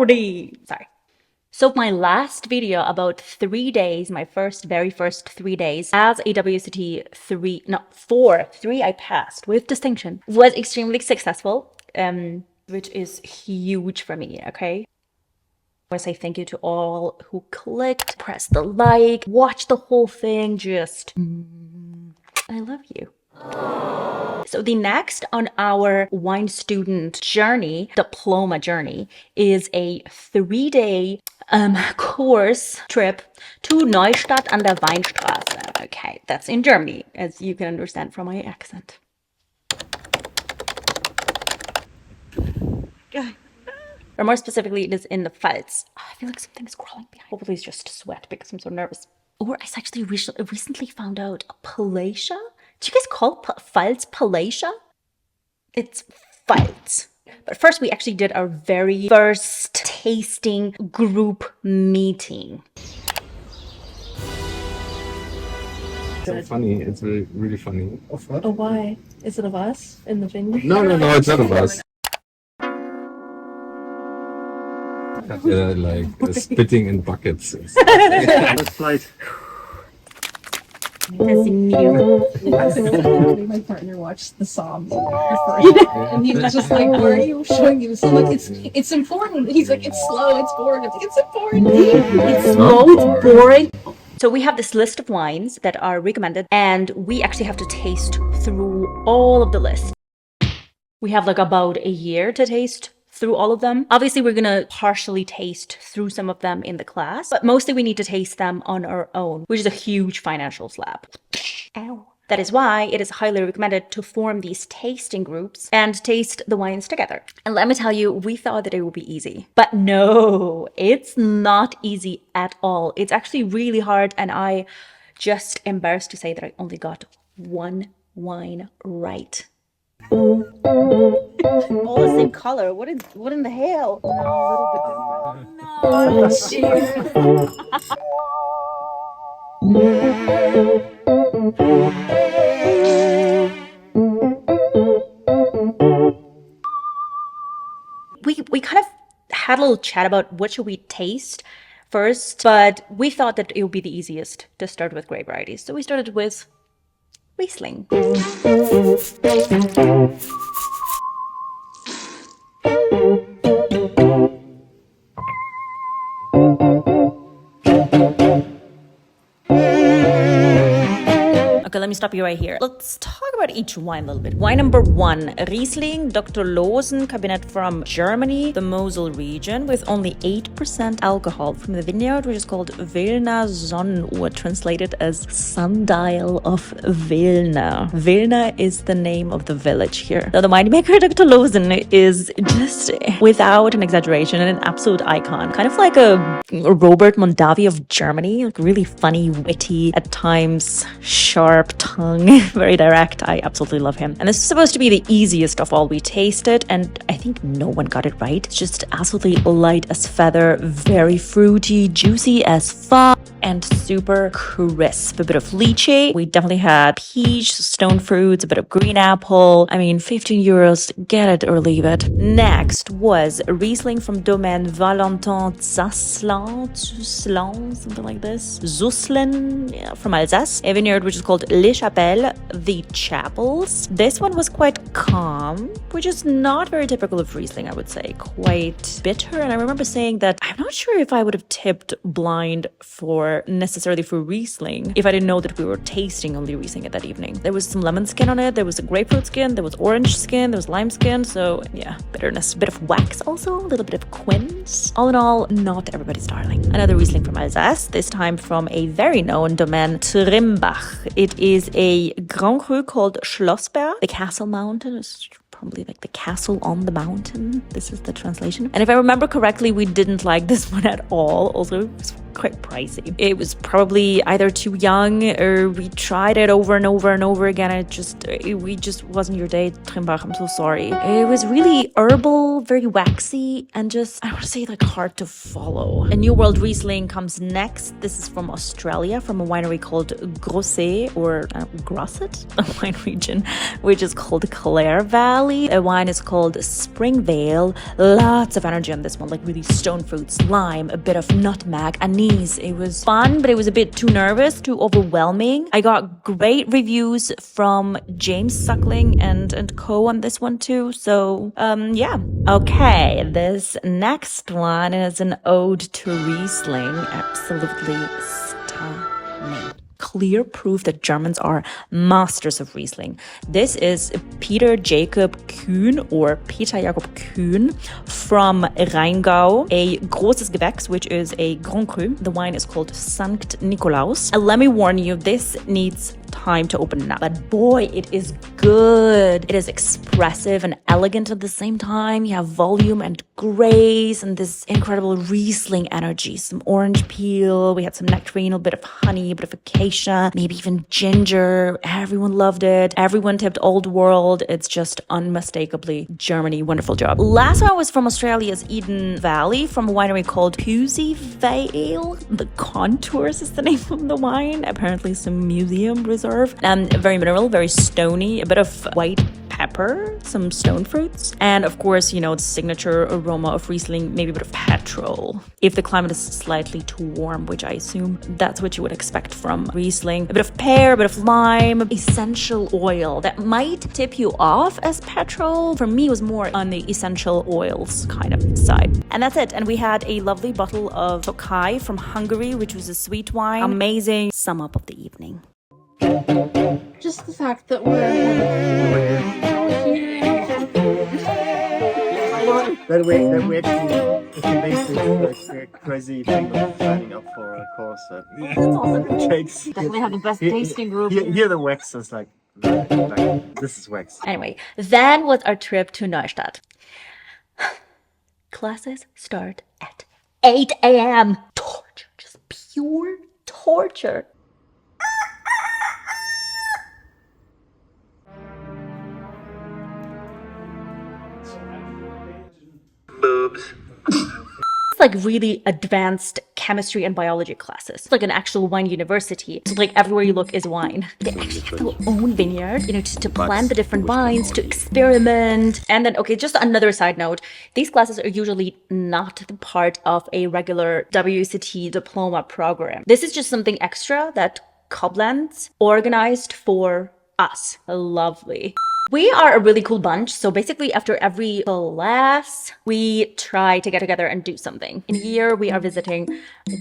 party. Sorry. So my last video about 3 days, my very first 3 days as a WSET 3 I passed with distinction, was extremely successful, which is huge for me, okay? I want to say thank you to all who clicked, pressed the like, watched the whole thing, just, I love you. So the next on our wine student journey, diploma journey, is a 3-day course trip to Neustadt an der Weinstraße. Okay, that's in Germany, as you can understand from my accent. Or more specifically, it is in the Pfalz. Oh, I feel like something is crawling behind. Hopefully it's just sweat because I'm so nervous. Or I actually recently found out a Palatia. Do you guys call Pfalz Palatia? It's Pfalz. But first, we actually did our very first tasting group meeting. So funny. It's really, really funny. Oh, why? Is it of us in the vineyard? No, it's not of us. Like spitting in buckets. Let's flight. My partner watched the Psalms and he was just like, "Why are you showing you?" So like, it's important. He's like, "It's slow, it's boring." I'm like, "It's important. It's slow, it's boring." So we have this list of wines that are recommended, and we actually have to taste through all of the list. We have like about a year to taste through all of them. Obviously, we're gonna partially taste through some of them in the class, but mostly we need to taste them on our own, which is a huge financial slap. Ow. That is why it is highly recommended to form these tasting groups and taste the wines together. And let me tell you, we thought that it would be easy, but no, it's not easy at all. It's actually really hard, and I just embarrassed to say that I only got one wine right. All the same color. What in the hell? No, a little bit. We kind of had a little chat about what should we taste first, but we thought that it would be the easiest to start with grape varieties. So we started with Riesling. Okay, let me stop you right here. Let's talk about each wine a little bit. Wine number 1, Riesling Dr. Cabinet from Germany, the Mosel region, with only 8% alcohol from the vineyard, which is called Vilna Sonnenuhr, translated as Sundial of Vilna. Vilna is the name of the village here. Now, the winemaker Dr. Lozen is just, without an exaggeration, an absolute icon. Kind of like a Robert Mondavi of Germany, like really funny, witty, at times sharp tongue, very direct. I absolutely love him. And this is supposed to be the easiest of all we tasted, and I think no one got it right. It's just absolutely light as feather, very fruity, juicy as fuck, and super crisp. A bit of lychee. We definitely had peach, stone fruits, a bit of green apple. I mean, 15 euros, get it or leave it. Next was Riesling from Domaine Valentin Zusslin, something like this. Zusslin, yeah, from Alsace. A vineyard which is called Les Chapelles, the Chapels. This one was quite calm, which is not very typical of Riesling, I would say. Quite bitter. And I remember saying that I'm not sure if I would have tipped blind necessarily for Riesling if I didn't know that we were tasting only Riesling that evening. There was some lemon skin on it, there was a grapefruit skin, there was orange skin, there was lime skin, so yeah, bitterness, a bit of wax also, a little bit of quince. All in all, not everybody's darling. Another Riesling from Alsace, this time from a very known Domaine Trimbach. It is a Grand Cru called Schlossberg, the Castle Mountain. It's probably like the castle on the mountain. This is the translation. And if I remember correctly, we didn't like this one at all. Also, it was quite pricey. It was probably either too young or we tried it over and over and over again. We just wasn't your day, Trimbach. I'm so sorry. It was really herbal, very waxy, and just, I want to say, like, hard to follow. A New World Riesling comes next. This is from Australia, from a winery called Grosset or Grosset, a wine region, which is called Clare Valley. A wine is called Spring Vale. Lots of energy on this one, like really stone fruits, lime, a bit of nutmeg, anise. It was fun, but it was a bit too nervous, too overwhelming. I got great reviews from James Suckling and co on this one too. So, yeah. Okay, this next one is an ode to Riesling. Absolutely stunning. Clear proof that Germans are masters of Riesling. This is Peter Jacob Kühn or Peter Jakob Kühn from Rheingau, a großes Gewächs, which is a Grand Cru. The wine is called Sankt Nikolaus. And let me warn you, this needs time to open up. But boy, it is good. It is expressive and elegant at the same time. You have volume and grace and this incredible Riesling energy. Some orange peel. We had some nectarine, a bit of honey, a bit of acacia, maybe even ginger. Everyone loved it. Everyone tipped Old World. It's just unmistakably Germany. Wonderful job. Last one was from Australia's Eden Valley from a winery called Pewsey Vale. The Contours is the name of the wine. Apparently some museum reserve. Very mineral, very stony, a bit of white pepper, some stone fruits, and of course, you know, the signature aroma of Riesling, maybe a bit of petrol. If the climate is slightly too warm, which I assume that's what you would expect from Riesling. A bit of pear, a bit of lime, essential oil that might tip you off as petrol. For me, it was more on the essential oils kind of side. And that's it. And we had a lovely bottle of Tokai from Hungary, which was a sweet wine. Amazing sum up of the evening. Just the fact that we're Then we actually it's a crazy thing of signing up for a course that takes. definitely have the best tasting group. Here the wax is like this is wax. Anyway, that was our trip to Neustadt. Classes start at 8 a.m. Torture, just pure torture. Boobs. It's like really advanced chemistry and biology classes. It's like an actual wine university. So like everywhere you look is wine. They actually have their own vineyard, you know, to plant the different vines, to experiment. And then, okay, just another side note. These classes are usually not the part of a regular WSET diploma program. This is just something extra that Koblenz organized for us. Lovely. We are a really cool bunch. So basically after every class, we try to get together and do something. In here, we are visiting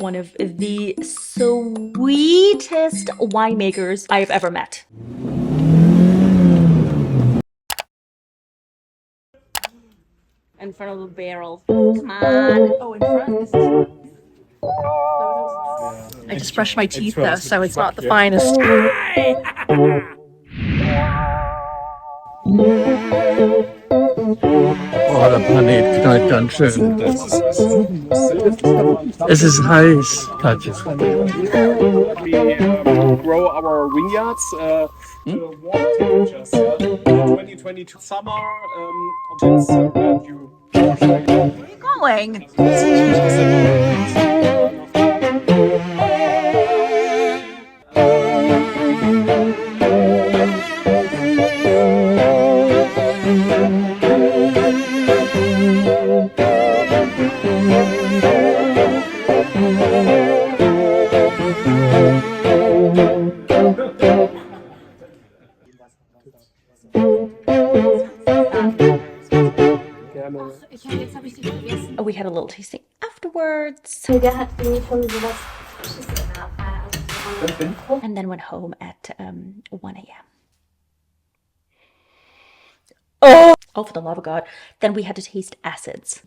one of the sweetest winemakers I have ever met. In front of the barrel. Come on. Oh, in front. This is... I just brushed my teeth though, so it's not the finest. Oh, der Planet knallt ganz schön. Es ist heiß, Katja. We grow our vineyards to warm temperatures. 2022 summer, it's where you. Where are you going? We had a little tasting afterwards. And then went home at 1 a.m. Oh, for the love of God. Then we had to taste acids.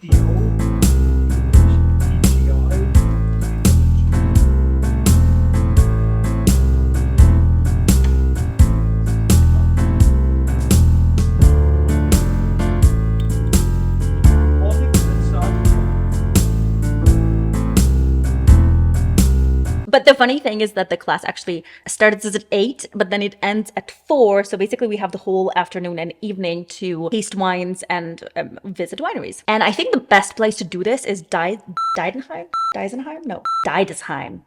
But the funny thing is that the class actually starts at 8, but then it ends at 4. So basically we have the whole afternoon and evening to taste wines and visit wineries. And I think the best place to do this is Deidesheim? No, Deidesheim.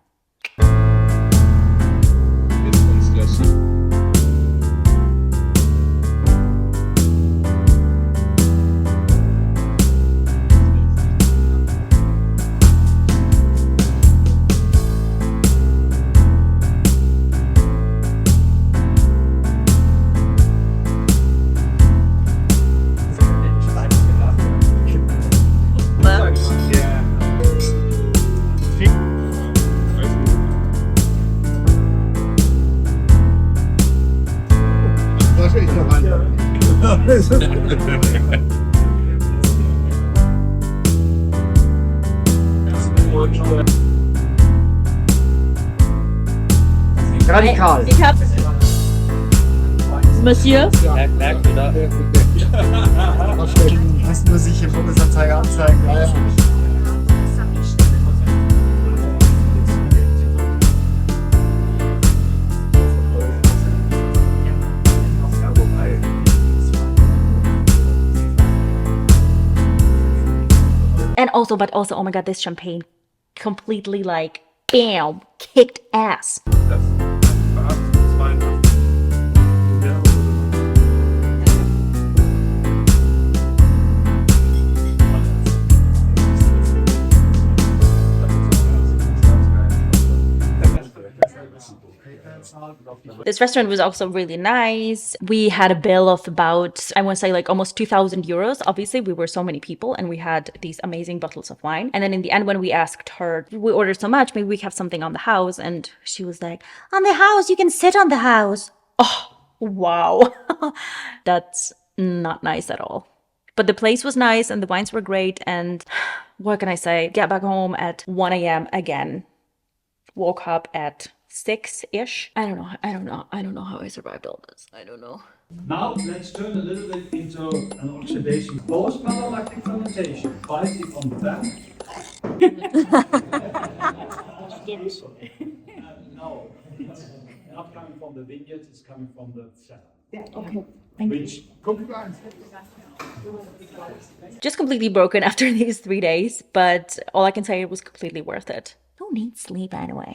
Radikal. Ich hab. Monsieur? Müssen wir sich im Bundesanzeiger anzeigen. Ja. And also, but also, oh my god, this champagne completely like, bam, kicked ass. This restaurant was also really nice. We had a bill of about, I want to say like almost 2,000 euros. Obviously, we were so many people and we had these amazing bottles of wine. And then in the end, when we asked her, we ordered so much, maybe we have something on the house. And she was like, on the house, you can sit on the house. Oh, wow. That's not nice at all. But the place was nice and the wines were great. And what can I say? Get back home at 1 a.m. again. Woke up at 6-ish. I don't know how I survived all this. I don't know. Now let's turn a little bit into an oxidation. Post-malolactic fermentation. Bite it on the back. No, it's not coming from the vineyard, it's coming from the cellar. Yeah, okay. Thank you. Just completely broken after these 3 days, but all I can say, it was completely worth it. Who needs sleep anyway?